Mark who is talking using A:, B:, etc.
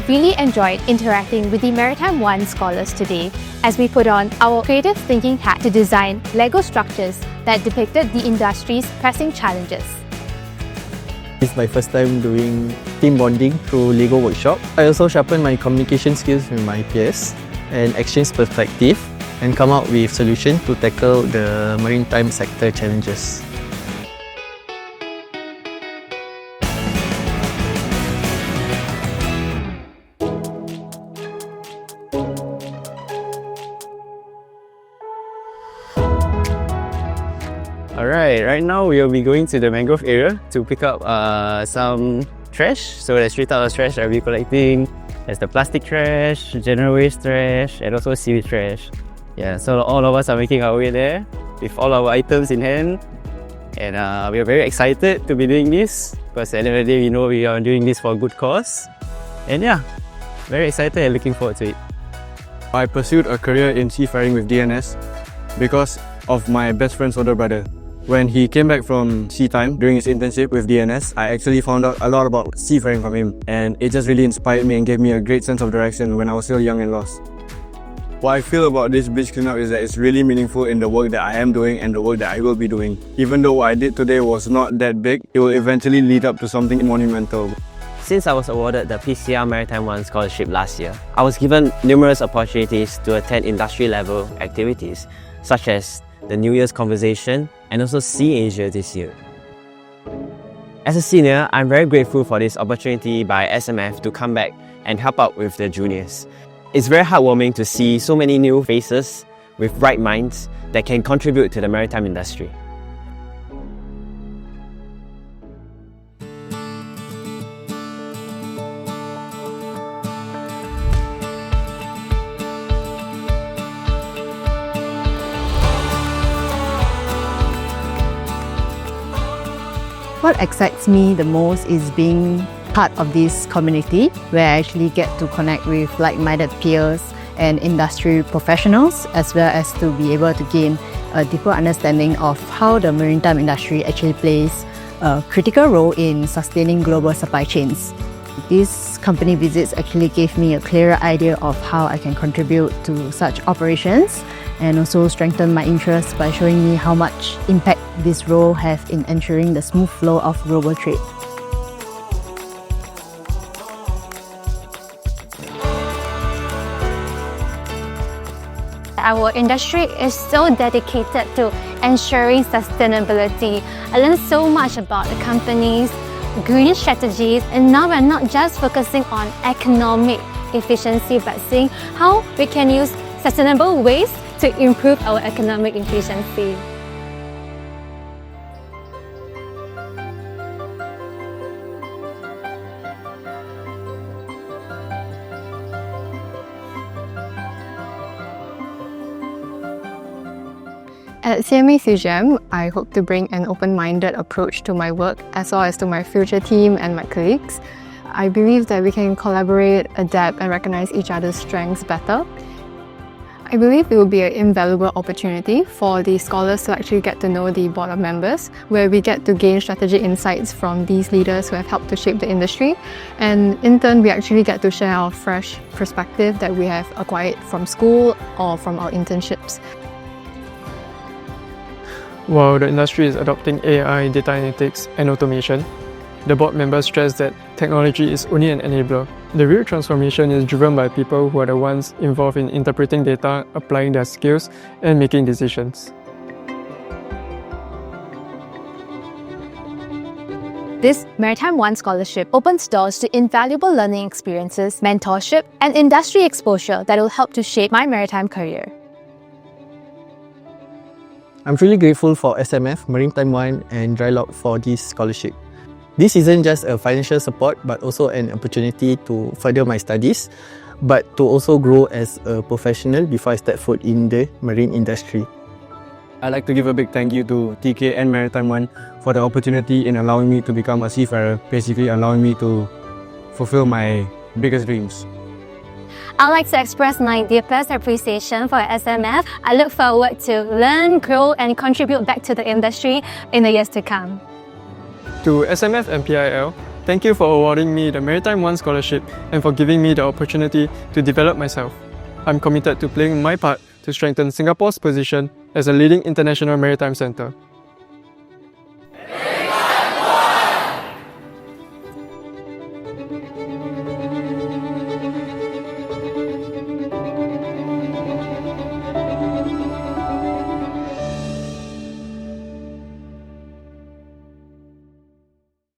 A: really enjoyed interacting with the MaritimeONE Scholars today as we put on our creative thinking hat to design LEGO structures that depicted the industry's pressing challenges.
B: It's my first time doing team bonding through LEGO workshop. I also sharpened my communication skills with my peers and exchange perspective and come up with solutions to tackle the maritime sector challenges.
C: Alright, right now we will be going to the mangrove area to pick up some trash. So there's 3 types of trash I'll be collecting. There's the plastic trash, general waste trash, and also seaweed trash. Yeah, so all of us are making our way there with all our items in hand. And we are very excited to be doing this because at the end of the day we know we are doing this for a good cause. And yeah, very excited and looking forward to it.
D: I pursued a career in seafaring with DNS because of my best friend's older brother. When he came back from sea time during his internship with DNS, I actually found out a lot about seafaring from him, and it just really inspired me and gave me a great sense of direction when I was still young and lost. What I feel about this beach cleanup is that it's really meaningful in the work that I am doing and the work that I will be doing. Even though what I did today was not that big, it will eventually lead up to something monumental.
E: Since I was awarded the PSA MaritimeONE Scholarship last year, I was given numerous opportunities to attend industry-level activities, such as the New Year's Conversation and also Sea Asia this year. As a senior, I'm very grateful for this opportunity by SMF to come back and help out with the juniors. It's very heartwarming to see so many new faces with bright minds that can contribute to the maritime industry.
F: What excites me the most is being part of this community where I actually get to connect with like-minded peers and industry professionals, as well as to be able to gain a deeper understanding of how the maritime industry actually plays a critical role in sustaining global supply chains. These company visits actually gave me a clearer idea of how I can contribute to such operations and also strengthen my interest by showing me how much impact this role has in ensuring the smooth flow of global trade.
A: Our industry is so dedicated to ensuring sustainability. I learned so much about the company's green strategies, and now we're not just focusing on economic efficiency but seeing how we can use sustainable ways to improve our economic efficiency.
G: At CMA CGM, I hope to bring an open-minded approach to my work as well as to my future team and my colleagues. I believe that we can collaborate, adapt and recognize each other's strengths better. I believe it will be an invaluable opportunity for the scholars to actually get to know the board of members, where we get to gain strategic insights from these leaders who have helped to shape the industry. And in turn, we actually get to share our fresh perspective that we have acquired from school or from our internships.
H: While the industry is adopting AI, data analytics, and automation, the board members stress that technology is only an enabler. The real transformation is driven by people who are the ones involved in interpreting data, applying their skills, and making decisions.
A: This MaritimeONE Scholarship opens doors to invaluable learning experiences, mentorship, and industry exposure that will help to shape my maritime career.
B: I'm truly grateful for SMF, MaritimeONE, and Drylock for this scholarship. This isn't just a financial support but also an opportunity to further my studies, but to also grow as a professional before I step foot in the marine industry.
D: I'd like to give a big thank you to TK and MaritimeONE for the opportunity in allowing me to become a seafarer, basically allowing me to fulfill my biggest dreams.
A: I'd like to express my deepest appreciation for SMF. I look forward to learn, grow, and contribute back to the industry in the years to come.
H: To SMF and PIL, Thank you for awarding me the MaritimeONE Scholarship and for giving me the opportunity to develop myself. I'm committed to playing my part to strengthen Singapore's position as a leading international maritime centre.